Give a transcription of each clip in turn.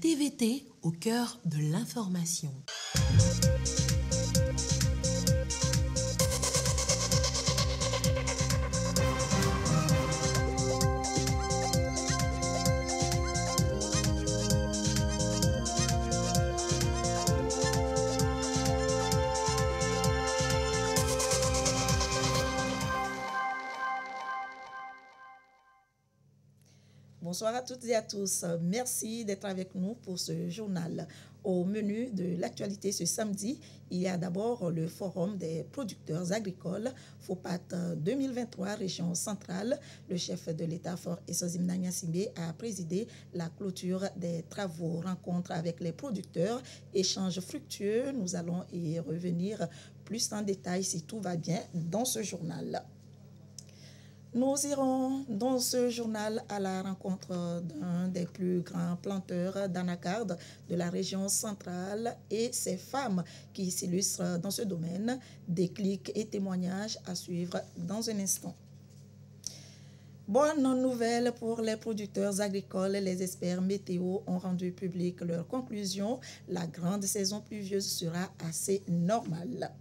TVT au cœur de l'information. Bonsoir à toutes et à tous. Merci d'être avec nous pour ce journal. Au menu de l'actualité ce samedi, il y a d'abord le Forum des producteurs agricoles, FOPAT 2023, région centrale. Le chef de l'État, Fort Essozimna Gnassingbé, a présidé la clôture des travaux. Rencontre avec les producteurs, échange fructueux. Nous allons y revenir plus en détail si tout va bien dans ce journal. Nous irons dans ce journal à la rencontre d'un des plus grands planteurs d'anacarde de la région centrale et ces femmes qui s'illustrent dans ce domaine. Déclics et témoignages à suivre dans un instant. Bonne nouvelle pour les producteurs agricoles. Les experts météo ont rendu public leurs conclusions. La grande saison pluvieuse sera assez normale.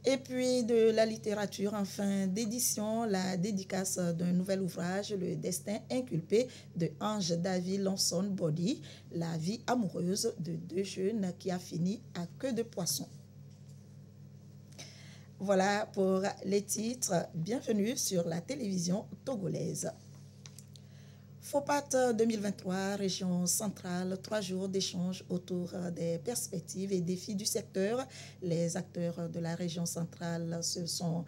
Et puis de la littérature en fin d'édition, la dédicace d'un nouvel ouvrage, Le destin inculpé de Ange David Lonson Body, la vie amoureuse de deux jeunes qui a fini à queue de poisson. Voilà pour les titres. Bienvenue sur la télévision togolaise. FOPAT 2023, région centrale, 3 jours d'échange autour des perspectives et défis du secteur. Les acteurs de la région centrale sont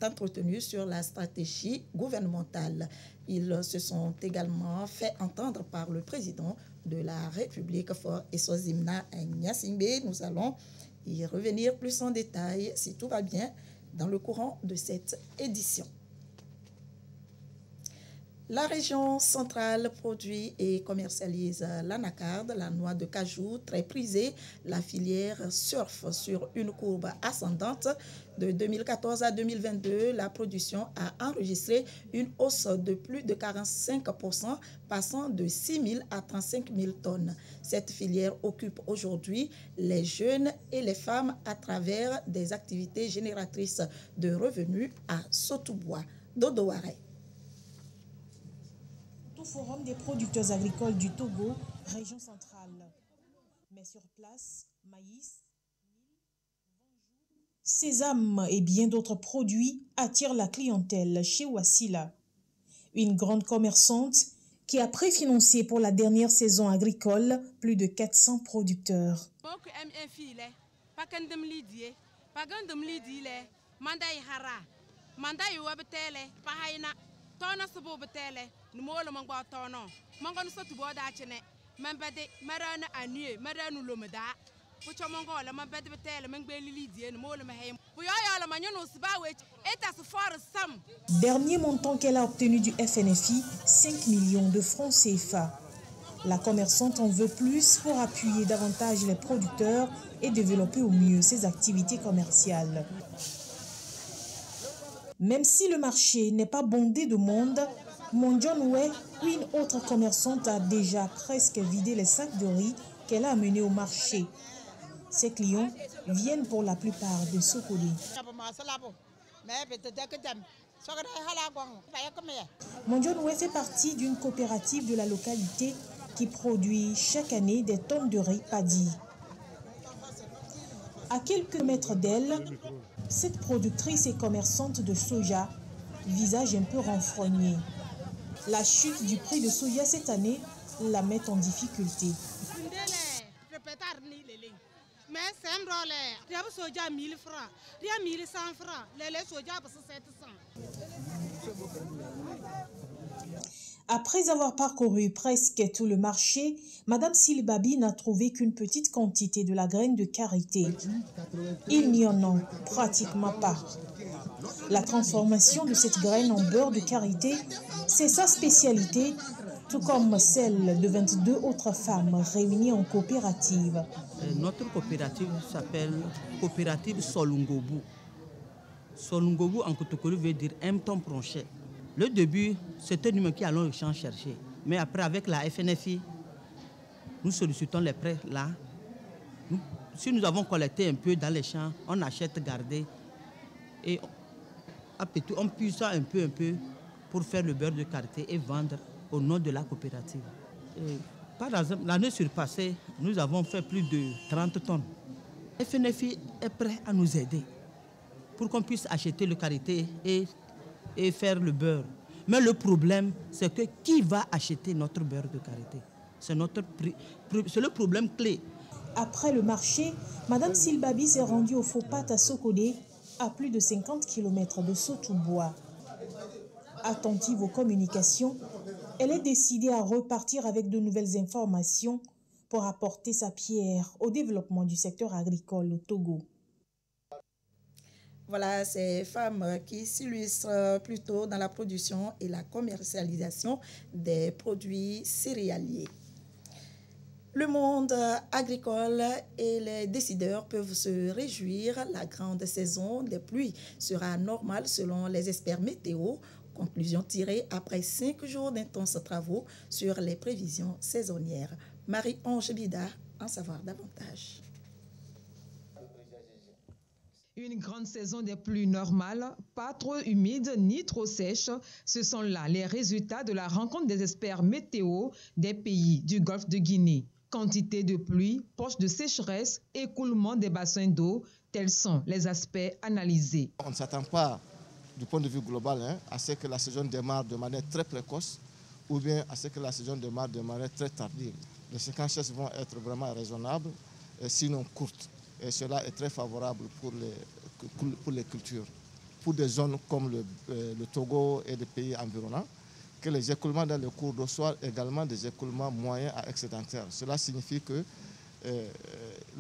entretenus sur la stratégie gouvernementale. Ils se sont également fait entendre par le président de la République, Fort Essozimna Gnassingbé. Nous allons y revenir plus en détail, si tout va bien, dans le courant de cette édition. La région centrale produit et commercialise l'anacarde, la noix de cajou, très prisée. La filière surfe sur une courbe ascendante. De 2014 à 2022, la production a enregistré une hausse de plus de 45%, passant de 6 000 à 35 000 tonnes. Cette filière occupe aujourd'hui les jeunes et les femmes à travers des activités génératrices de revenus à Sotoubois. Dodouare. Forum des producteurs agricoles du Togo, région centrale. Mais sur place, maïs, sésame et bien d'autres produits attirent la clientèle chez Wassila. Une grande commerçante qui a préfinancé pour la dernière saison agricole plus de 400 producteurs. Tona sabo betele numola mangwa tono mangon sotu boda chene mambade marana anie maranu lomada pucho mangola mambade betele mangbe lilidie numola mahem puyoya la manyono sbawe eta sfor sam. Dernier montant qu'elle a obtenu du FNFI, 5 millions de francs CFA. La commerçante en veut plus pour appuyer davantage les producteurs et développer au mieux ses activités commerciales. Même si le marché n'est pas bondé de monde, Mondjonwe, une autre commerçante, a déjà presque vidé les sacs de riz qu'elle a amenés au marché. Ses clients viennent pour la plupart de Sokoli. Mondjonwe fait partie d'une coopérative de la localité qui produit chaque année des tonnes de riz paddy. À quelques mètres d'elle, cette productrice et commerçante de soja, visage un peu renfrogné. La chute du prix de soja cette année la met en difficulté. Après avoir parcouru presque tout le marché, Madame Silibabi n'a trouvé qu'une petite quantité de la graine de karité. Il n'y en a pratiquement pas. La transformation de cette graine en beurre de karité, c'est sa spécialité, tout comme celle de 22 autres femmes réunies en coopérative. Notre coopérative s'appelle Coopérative Solungobu. Solungobu en Kotokoli veut dire un ton pronchet. Le début, c'était nous qui allons chercher. Mais après, avec la FNFI, nous sollicitons les prêts là. Si nous avons collecté un peu dans les champs, on achète, garder et on puise ça un peu pour faire le beurre de karité et vendre au nom de la coopérative. Et par exemple, l'année surpassée, nous avons fait plus de 30 tonnes. FNFI est prêt à nous aider pour qu'on puisse acheter le karité et faire le beurre. Mais le problème, c'est que qui va acheter notre beurre de karité? C'est le problème clé. Après le marché, Mme Silbabi s'est rendue au Fopat à Sokodé, à plus de 50 km de Sotoubois. Attentive aux communications, elle est décidée à repartir avec de nouvelles informations pour apporter sa pierre au développement du secteur agricole au Togo. Voilà, ces femmes qui s'illustrent plutôt dans la production et la commercialisation des produits céréaliers. Le monde agricole et les décideurs peuvent se réjouir. La grande saison des pluies sera normale selon les experts météo. Conclusion tirée après 5 jours d'intenses travaux sur les prévisions saisonnières. Marie-Ange Bida, en savoir davantage. Une grande saison des pluies normales, pas trop humide ni trop sèche, ce sont là les résultats de la rencontre des experts météo des pays du Golfe de Guinée. Quantité de pluie, poche de sécheresse, écoulement des bassins d'eau, tels sont les aspects analysés. On ne s'attend pas, du point de vue global, à ce que la saison démarre de manière très précoce ou bien à ce que la saison démarre de manière très tardive. Les séquences vont être vraiment raisonnables, sinon courtes. Et cela est très favorable pour les cultures. Pour des zones comme le Togo et les pays environnants, que les écoulements dans le cours d'eau soient également des écoulements moyens à excédentaires. Cela signifie que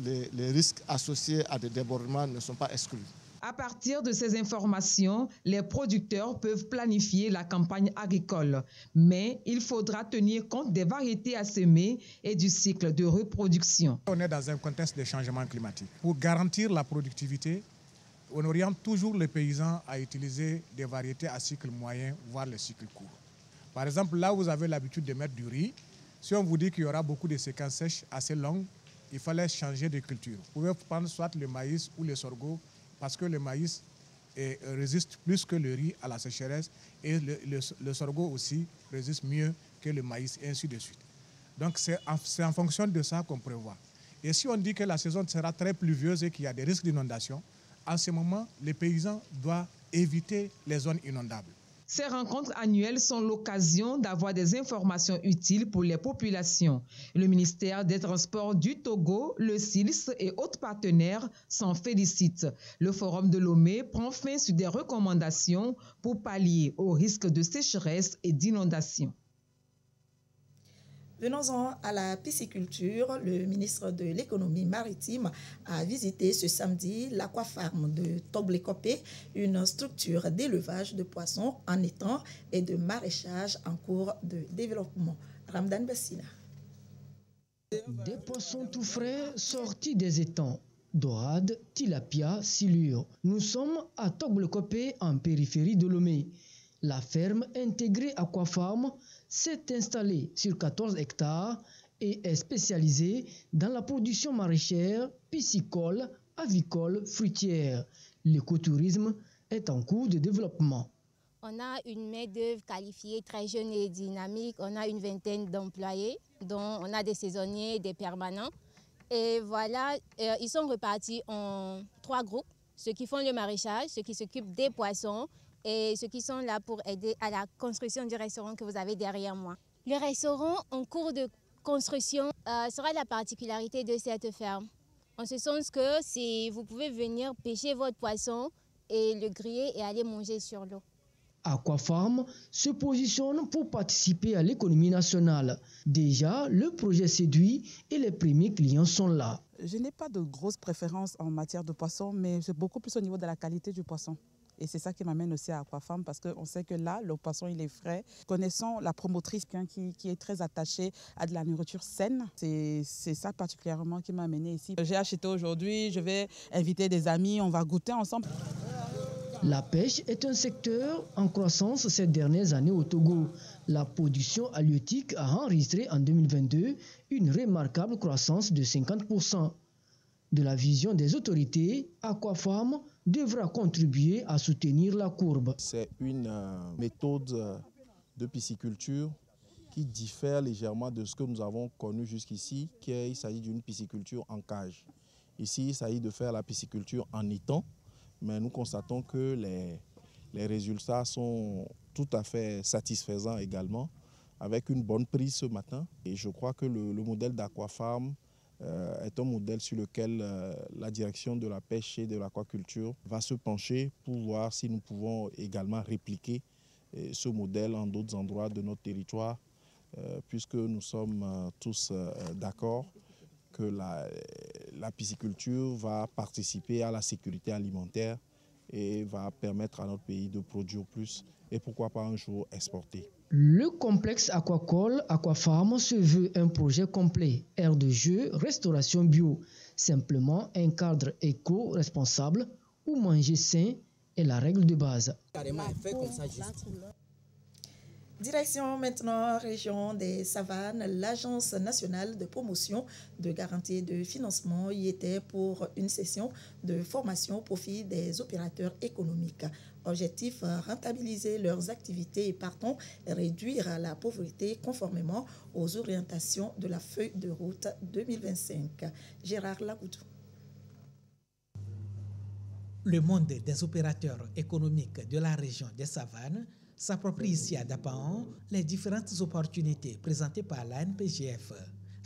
les risques associés à des débordements ne sont pas exclus. À partir de ces informations, les producteurs peuvent planifier la campagne agricole. Mais il faudra tenir compte des variétés à semer et du cycle de reproduction. On est dans un contexte de changement climatique. Pour garantir la productivité, on oriente toujours les paysans à utiliser des variétés à cycle moyen, voire le cycle court. Par exemple, là où vous avez l'habitude de mettre du riz, si on vous dit qu'il y aura beaucoup de séquences sèches assez longues, il fallait changer de culture. Vous pouvez prendre soit le maïs ou le sorgho, parce que le maïs résiste plus que le riz à la sécheresse et le sorgho aussi résiste mieux que le maïs et ainsi de suite. Donc c'est en fonction de ça qu'on prévoit. Et si on dit que la saison sera très pluvieuse et qu'il y a des risques d'inondation, en ce moment, les paysans doivent éviter les zones inondables. Ces rencontres annuelles sont l'occasion d'avoir des informations utiles pour les populations. Le ministère des Transports du Togo, le SILS et autres partenaires s'en félicitent. Le Forum de Lomé prend fin sur des recommandations pour pallier aux risques de sécheresse et d'inondation. Venons-en à la pisciculture. Le ministre de l'économie maritime a visité ce samedi l'aquafarm de Togblekopé, une structure d'élevage de poissons en étang et de maraîchage en cours de développement. Ramdan Bassina. Des poissons tout frais sortis des étangs. Dorade, tilapia, silure. Nous sommes à Togblekopé en périphérie de Lomé. La ferme intégrée Aquafarm s'est installée sur 14 hectares et est spécialisée dans la production maraîchère, piscicole, avicole, fruitière. L'écotourisme est en cours de développement. On a une main-d'œuvre qualifiée, très jeune et dynamique. On a une vingtaine d'employés, dont on a des saisonniers, des permanents. Et voilà, ils sont repartis en 3 groupes, ceux qui font le maraîchage, ceux qui s'occupent des poissons, et ceux qui sont là pour aider à la construction du restaurant que vous avez derrière moi. Le restaurant en cours de construction sera la particularité de cette ferme. En ce sens que vous pouvez venir pêcher votre poisson et le griller et aller manger sur l'eau. Aquafarm se positionne pour participer à l'économie nationale. Déjà, le projet séduit et les premiers clients sont là. Je n'ai pas de grosse préférence en matière de poisson, mais c'est beaucoup plus au niveau de la qualité du poisson. Et c'est ça qui m'amène aussi à Aquafarm parce qu'on sait que là, le poisson, il est frais. Connaissant la promotrice qui est très attachée à de la nourriture saine, c'est ça particulièrement qui m'a amené ici. J'ai acheté aujourd'hui, je vais inviter des amis, on va goûter ensemble. La pêche est un secteur en croissance ces dernières années au Togo. La production halieutique a enregistré en 2022 une remarquable croissance de 50%. De la vision des autorités, Aquafarm devra contribuer à soutenir la courbe. C'est une méthode de pisciculture qui diffère légèrement de ce que nous avons connu jusqu'ici, qu'il s'agit d'une pisciculture en cage. Ici, il s'agit de faire la pisciculture en étang, mais nous constatons que les résultats sont tout à fait satisfaisants également, avec une bonne prise ce matin. Et je crois que le modèle d'Aquafarm est un modèle sur lequel la direction de la pêche et de l'aquaculture va se pencher pour voir si nous pouvons également répliquer ce modèle dans d'autres endroits de notre territoire, puisque nous sommes tous d'accord que la pisciculture va participer à la sécurité alimentaire et va permettre à notre pays de produire plus et pourquoi pas un jour exporter. Le complexe aquacole Aquafarm se veut un projet complet, aire de jeu, restauration bio. Simplement un cadre éco-responsable où manger sain est la règle de base. Direction maintenant région des Savanes, l'Agence nationale de promotion de garantie de financement y était pour une session de formation au profit des opérateurs économiques. Objectif, rentabiliser leurs activités et partant réduire la pauvreté conformément aux orientations de la feuille de route 2025. Gérard Lagoudou. Le monde des opérateurs économiques de la région des Savanes s'approprie ici à Dapaon les différentes opportunités présentées par l'ANPGF,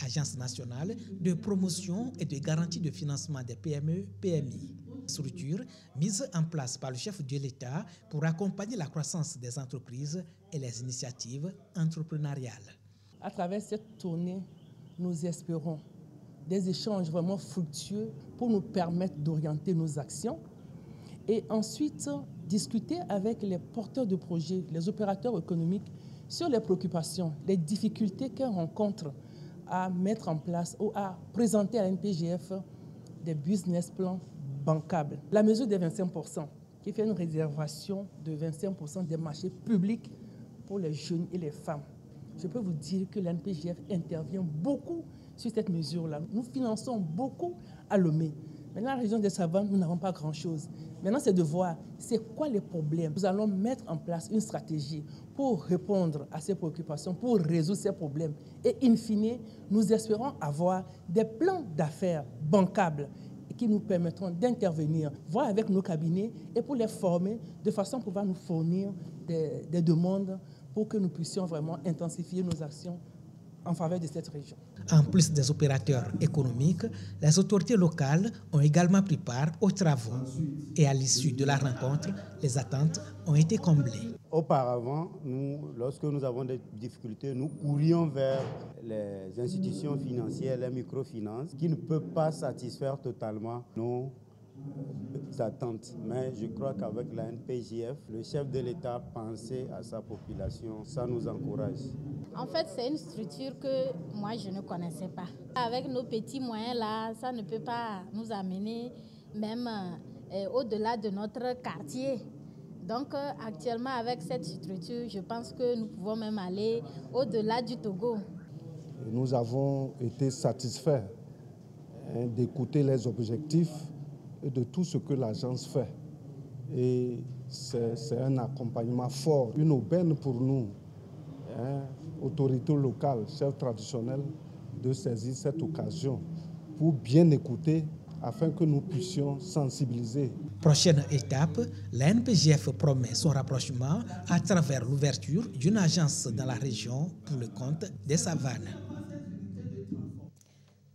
Agence nationale de promotion et de garantie de financement des PME-PMI, structure mise en place par le chef de l'État pour accompagner la croissance des entreprises et les initiatives entrepreneuriales. À travers cette tournée, nous espérons des échanges vraiment fructueux pour nous permettre d'orienter nos actions et ensuite discuter avec les porteurs de projets, les opérateurs économiques sur les préoccupations, les difficultés qu'ils rencontrent à mettre en place ou à présenter à l'ANPGF des business plans bancables. La mesure des 25% qui fait une réservation de 25% des marchés publics pour les jeunes et les femmes. Je peux vous dire que l'ANPGF intervient beaucoup sur cette mesure-là. Nous finançons beaucoup à Lomé. Maintenant, la région des Savanes, nous n'avons pas grand-chose. Maintenant, c'est de voir c'est quoi les problèmes. Nous allons mettre en place une stratégie pour répondre à ces préoccupations, pour résoudre ces problèmes. Et in fine, nous espérons avoir des plans d'affaires bancables qui nous permettront d'intervenir, voir avec nos cabinets et pour les former de façon à pouvoir nous fournir des demandes pour que nous puissions vraiment intensifier nos actions en faveur de cette région. En plus des opérateurs économiques, les autorités locales ont également pris part aux travaux. Et à l'issue de la rencontre, les attentes ont été comblées. Auparavant, lorsque nous avons des difficultés, nous courions vers les institutions financières, les microfinances, qui ne peuvent pas satisfaire totalement nos attentes. Mais je crois qu'avec la NPJF, le chef de l'État pensait à sa population. Ça nous encourage. En fait, c'est une structure que moi, je ne connaissais pas. Avec nos petits moyens là, ça ne peut pas nous amener même au-delà de notre quartier. Donc, actuellement, avec cette structure, je pense que nous pouvons même aller au-delà du Togo. Nous avons été satisfaits d'écouter les objectifs et de tout ce que l'agence fait. Et c'est un accompagnement fort, une aubaine pour nous, autorités locales, chefs traditionnels, de saisir cette occasion pour bien écouter afin que nous puissions sensibiliser. Prochaine étape, la NPGF promet son rapprochement à travers l'ouverture d'une agence dans la région pour le compte des Savanes.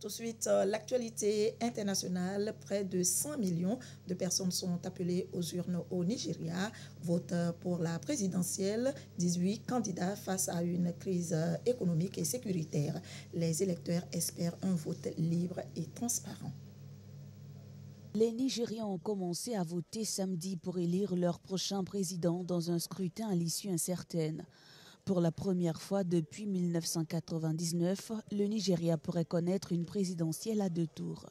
Tout de suite, l'actualité internationale, près de 100 millions de personnes sont appelées aux urnes au Nigeria. Vote pour la présidentielle, 18 candidats face à une crise économique et sécuritaire. Les électeurs espèrent un vote libre et transparent. Les Nigérians ont commencé à voter samedi pour élire leur prochain président dans un scrutin à l'issue incertaine. Pour la première fois depuis 1999, le Nigeria pourrait connaître une présidentielle à 2 tours.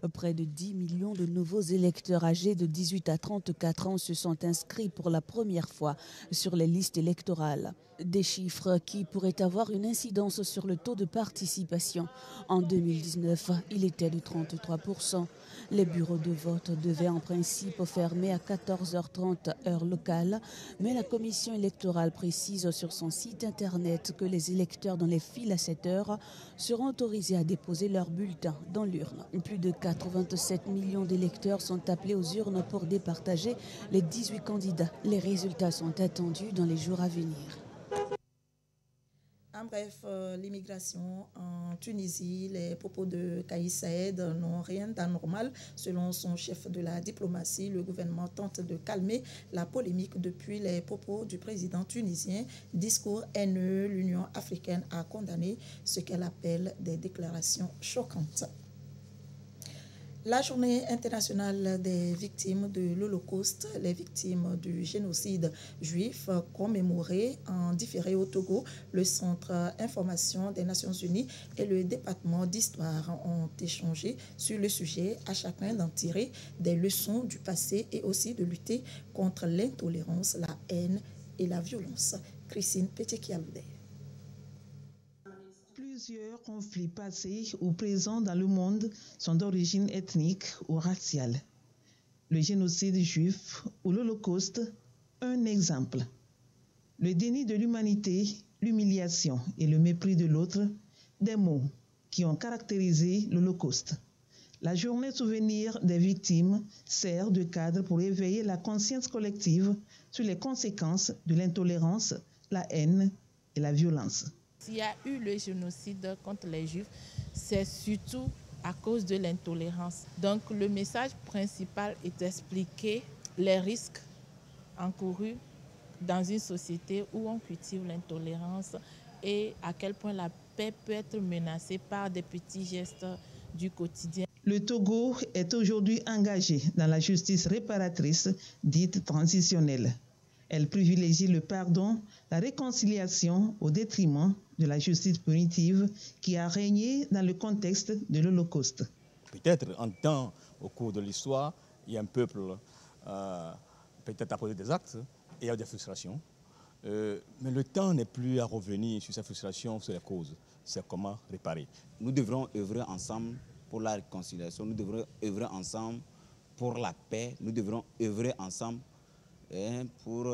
Près de 10 millions de nouveaux électeurs âgés de 18 à 34 ans se sont inscrits pour la première fois sur les listes électorales. Des chiffres qui pourraient avoir une incidence sur le taux de participation. En 2019, il était de 33%. Les bureaux de vote devaient en principe fermer à 14h30 heure locale, mais la commission électorale précise sur son site internet que les électeurs dans les files à 7 heures seront autorisés à déposer leur bulletin dans l'urne. Plus de 87 millions d'électeurs sont appelés aux urnes pour départager les 18 candidats. Les résultats sont attendus dans les jours à venir. En bref, l'immigration en Tunisie, les propos de Kais Saïed n'ont rien d'anormal. Selon son chef de la diplomatie, le gouvernement tente de calmer la polémique depuis les propos du président tunisien. Discours haineux, l'Union africaine a condamné ce qu'elle appelle des déclarations choquantes. La journée internationale des victimes de l'Holocauste, les victimes du génocide juif commémorée en différé au Togo, le Centre Information des Nations Unies et le département d'Histoire ont échangé sur le sujet, à chacun d'en tirer des leçons du passé et aussi de lutter contre l'intolérance, la haine et la violence. Christine Pété-Kialoudé. Plusieurs conflits passés ou présents dans le monde sont d'origine ethnique ou raciale. Le génocide juif ou l'Holocauste, un exemple. Le déni de l'humanité, l'humiliation et le mépris de l'autre, des mots qui ont caractérisé l'Holocauste. La journée souvenir des victimes sert de cadre pour éveiller la conscience collective sur les conséquences de l'intolérance, la haine et la violence. S'il y a eu le génocide contre les Juifs, c'est surtout à cause de l'intolérance. Donc le message principal est d'expliquer les risques encourus dans une société où on cultive l'intolérance et à quel point la paix peut être menacée par des petits gestes du quotidien. Le Togo est aujourd'hui engagé dans la justice réparatrice dite transitionnelle. Elle privilégie le pardon, la réconciliation au détriment de la justice punitive qui a régné dans le contexte de l'Holocauste. Peut-être en temps, au cours de l'histoire, il y a un peuple peut-être a posé des actes et il y a des frustrations. Mais le temps n'est plus à revenir sur ces frustrations, sur les causes. C'est comment réparer. Nous devrons œuvrer ensemble pour la réconciliation, nous devrons œuvrer ensemble pour la paix, nous devrons œuvrer ensemble pour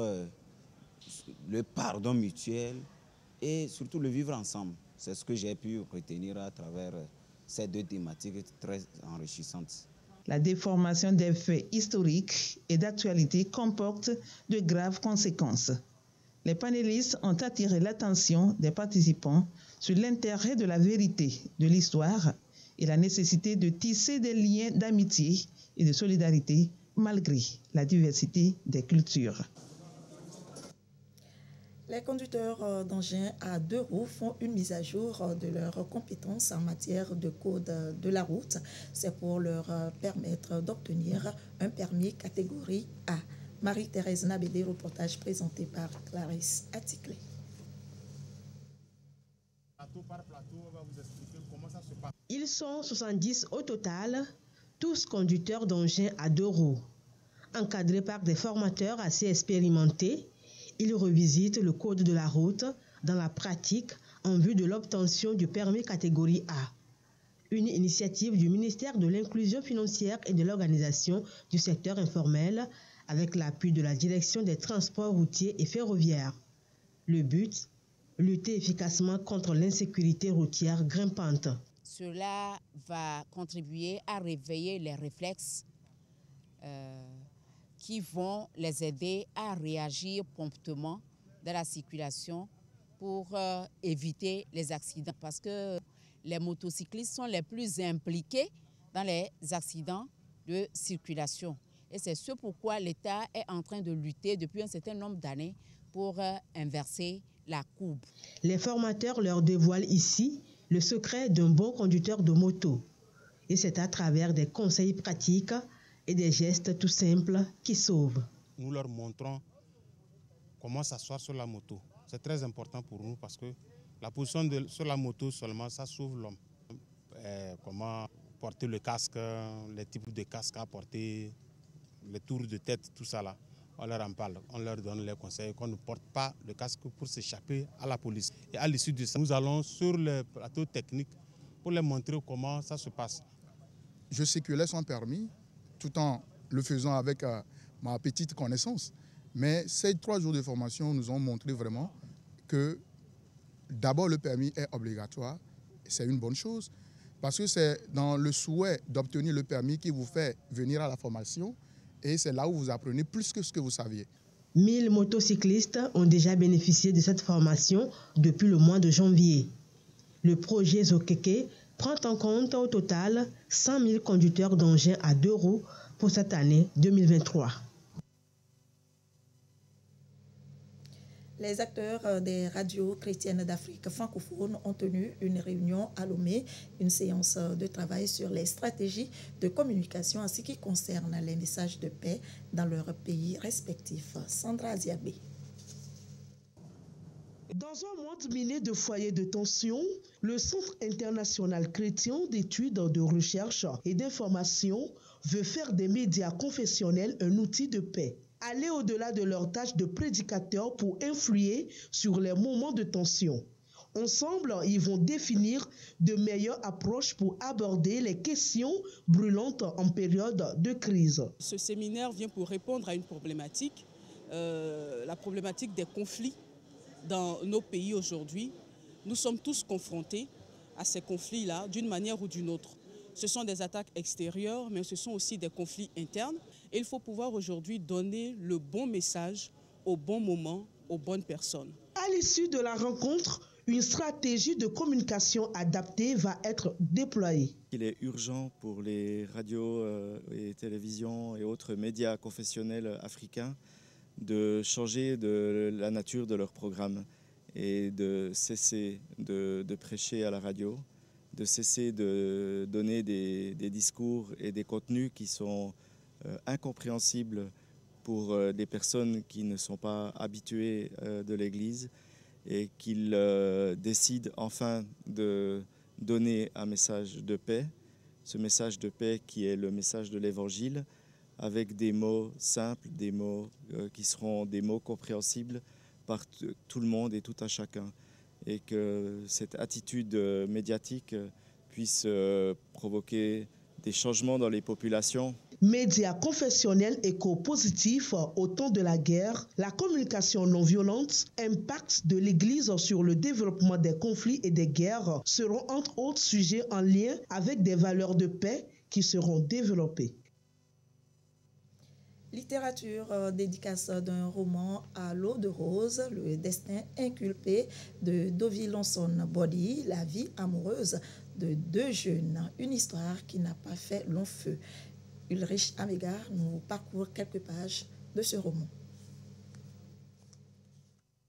le pardon mutuel et surtout le vivre ensemble. C'est ce que j'ai pu retenir à travers ces deux thématiques très enrichissantes. La déformation des faits historiques et d'actualité comporte de graves conséquences. Les panélistes ont attiré l'attention des participants sur l'intérêt de la vérité de l'histoire et la nécessité de tisser des liens d'amitié et de solidarité malgré la diversité des cultures. Les conducteurs d'engins à 2 roues font une mise à jour de leurs compétences en matière de code de la route. C'est pour leur permettre d'obtenir un permis catégorie A. Marie-Thérèse Nabédé, reportage présenté par Clarisse Atticlé. Ils sont 70 au total, tous conducteurs d'engins à 2 roues. Encadrés par des formateurs assez expérimentés, ils revisitent le code de la route dans la pratique en vue de l'obtention du permis catégorie A. Une initiative du ministère de l'Inclusion financière et de l'organisation du secteur informel avec l'appui de la direction des transports routiers et ferroviaires. Le but, lutter efficacement contre l'insécurité routière grimpante. Cela va contribuer à réveiller les réflexes qui vont les aider à réagir promptement dans la circulation pour éviter les accidents. Parce que les motocyclistes sont les plus impliqués dans les accidents de circulation. Et c'est ce pourquoi l'État est en train de lutter depuis un certain nombre d'années pour inverser la courbe. Les formateurs leur dévoilent ici le secret d'un bon conducteur de moto. Et c'est à travers des conseils pratiques et des gestes tout simples qui sauvent. Nous leur montrons comment s'asseoir sur la moto. C'est très important pour nous parce que la position sur la moto seulement, ça sauve l'homme. Comment porter le casque, les types de casques à porter, les tours de tête, tout ça là. On leur en parle, on leur donne les conseils qu'on ne porte pas le casque pour s'échapper à la police. Et à l'issue de ça, nous allons sur le plateau technique pour leur montrer comment ça se passe. Je circulais sans permis, tout en le faisant avec ma petite connaissance. Mais ces 3 jours de formation nous ont montré vraiment que d'abord le permis est obligatoire, c'est une bonne chose, parce que c'est dans le souhait d'obtenir le permis qui vous fait venir à la formation, et c'est là où vous apprenez plus que ce que vous saviez. 1000 motocyclistes ont déjà bénéficié de cette formation depuis le mois de janvier. Le projet Zokeke prend en compte au total 100 000 conducteurs d'engins à 2 roues pour cette année 2023. Les acteurs des radios chrétiennes d'Afrique francophone ont tenu une réunion à Lomé, une séance de travail sur les stratégies de communication en ce qui concerne les messages de paix dans leurs pays respectifs. Sandra Ziabé. Dans un monde miné de foyers de tension, le Centre international chrétien d'études, de recherche et d'information veut faire des médias confessionnels un outil de paix. Aller au-delà de leur tâche de prédicateur pour influer sur les moments de tension. Ensemble, ils vont définir de meilleures approches pour aborder les questions brûlantes en période de crise. Ce séminaire vient pour répondre à une problématique, la problématique des conflits dans nos pays aujourd'hui. Nous sommes tous confrontés à ces conflits-là d'une manière ou d'une autre. Ce sont des attaques extérieures, mais ce sont aussi des conflits internes. Et il faut pouvoir aujourd'hui donner le bon message au bon moment, aux bonnes personnes. À l'issue de la rencontre, une stratégie de communication adaptée va être déployée. Il est urgent pour les radios et télévisions et autres médias confessionnels africains de changer de la nature de leur programme et de cesser de prêcher à la radio, de cesser de donner des discours et des contenus qui sont incompréhensibles pour des personnes qui ne sont pas habituées de l'Église et qu'ils décident enfin de donner un message de paix, ce message de paix qui est le message de l'Évangile, avec des mots simples, des mots qui seront des mots compréhensibles par tout le monde et tout un chacun. Et que cette attitude médiatique puisse provoquer des changements dans les populations. Médias confessionnels éco-positifs au temps de la guerre, la communication non violente, impact de l'Église sur le développement des conflits et des guerres seront entre autres sujets en lien avec des valeurs de paix qui seront développées. Littérature, dédicace d'un roman à l'eau de rose, le destin inculpé de Dovi Lonson Body, la vie amoureuse de 2 jeunes, une histoire qui n'a pas fait long feu. Ulrich Amégar nous parcourt quelques pages de ce roman.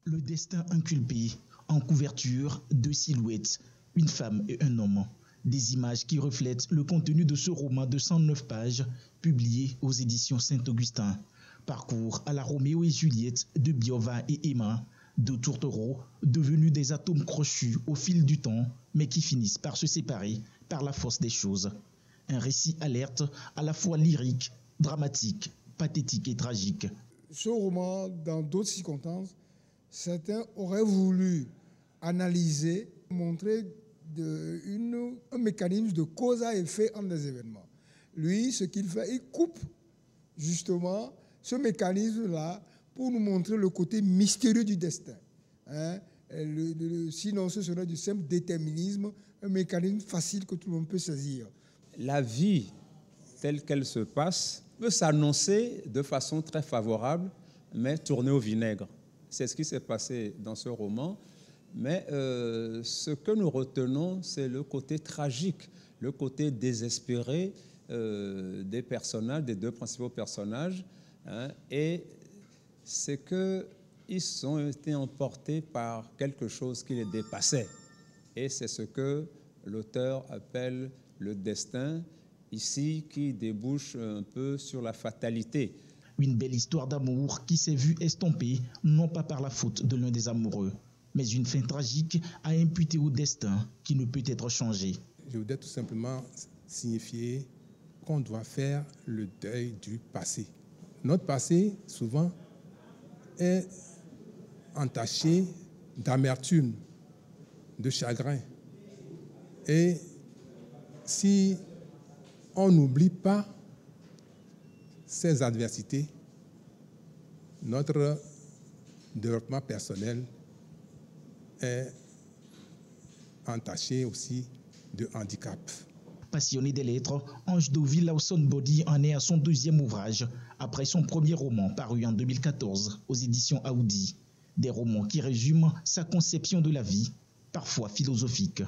Le destin inculpé, en couverture, 2 silhouettes, une femme et un homme. Des images qui reflètent le contenu de ce roman de 109 pages, publié aux éditions Saint-Augustin. Parcours à la Roméo et Juliette de Biova et Emma, 2 tourtereaux devenus des atomes crochus au fil du temps, mais qui finissent par se séparer par la force des choses. Un récit alerte à la fois lyrique, dramatique, pathétique et tragique. Ce roman, dans d'autres circonstances, certains auraient voulu analyser, montrer un mécanisme de cause à effet entre des événements. Lui, ce qu'il fait, il coupe justement ce mécanisme-là pour nous montrer le côté mystérieux du destin. Sinon, ce serait du simple déterminisme, un mécanisme facile que tout le monde peut saisir. La vie telle qu'elle se passe peut s'annoncer de façon très favorable, mais tournée au vinaigre. C'est ce qui s'est passé dans ce roman. Mais ce que nous retenons, c'est le côté tragique, le côté désespéré des personnages, des 2 principaux personnages. Et c'est qu'ils ont été emportés par quelque chose qui les dépassait. Et c'est ce que l'auteur appelle le destin, ici, qui débouche un peu sur la fatalité. Une belle histoire d'amour qui s'est vue estompée, non pas par la faute de l'un des amoureux, mais une fin tragique à imputer au destin qui ne peut être changé. Je voudrais tout simplement signifier qu'on doit faire le deuil du passé. Notre passé, souvent, est entaché d'amertume, de chagrin. Et si on n'oublie pas ces adversités, notre développement personnel est entaché aussi de handicap. Passionné des lettres, Ange Deauville Lawson Body en est à son deuxième ouvrage, après son premier roman paru en 2014 aux éditions Aoudi. Des romans qui résument sa conception de la vie, parfois philosophique.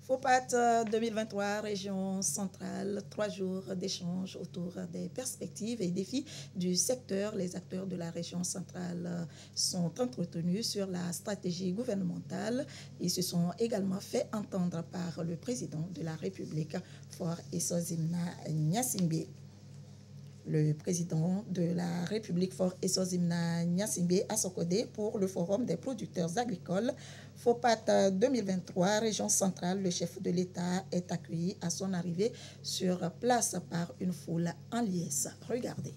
FOPAT 2023, région centrale, 3 jours d'échange autour des perspectives et défis du secteur. Les acteurs de la région centrale sont entretenus sur la stratégie gouvernementale. Ils se sont également fait entendre par le président de la République, Faure Essozimna Gnassingbé. Le président de la République, Faure Essozimna Gnassingbé, a socodé pour le Forum des producteurs agricoles. FOPAT 2023, région centrale, le chef de l'État est accueilli à son arrivée sur place par une foule en liesse. Regardez.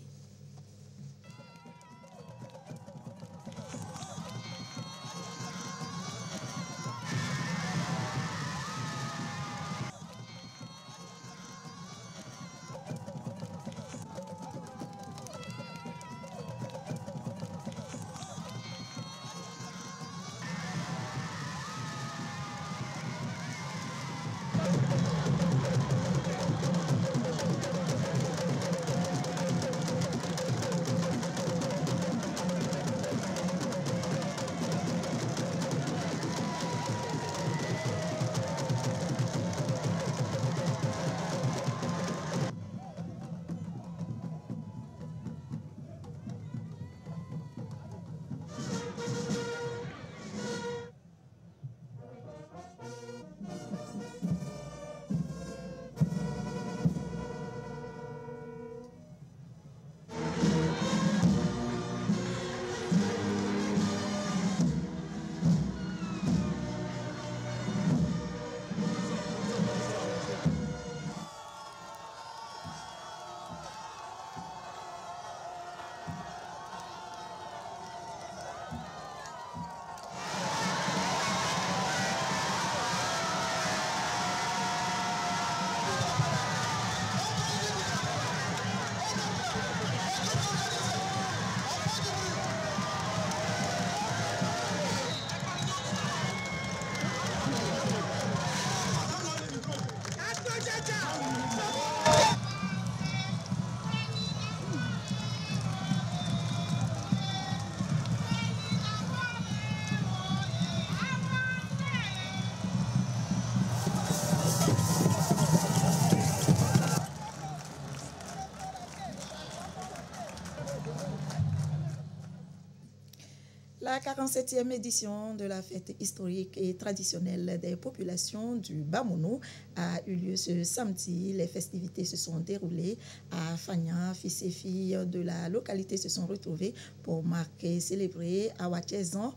La 47e édition de la fête historique et traditionnelle des populations du Bamounou a eu lieu ce samedi. Les festivités se sont déroulées à Fagna. Fils et filles de la localité se sont retrouvés pour marquer et célébrer à Wachezan,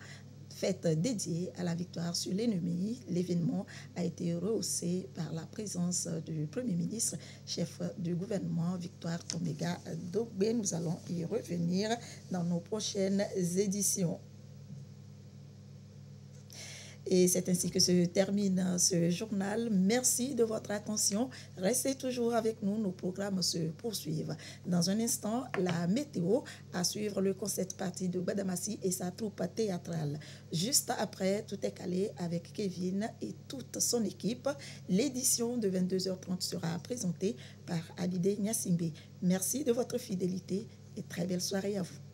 fête dédiée à la victoire sur l'ennemi. L'événement a été rehaussé par la présence du Premier ministre, chef du gouvernement, Victoire Tombega Dogbe. Nous allons y revenir dans nos prochaines éditions. Et c'est ainsi que se termine ce journal. Merci de votre attention. Restez toujours avec nous. Nos programmes se poursuivent. Dans un instant, la météo, à suivre le concert party de Badamassi et sa troupe théâtrale. Juste après, tout est calé avec Kevin et toute son équipe. L'édition de 22h30 sera présentée par Abidé Gnassingbé. Merci de votre fidélité et très belle soirée à vous.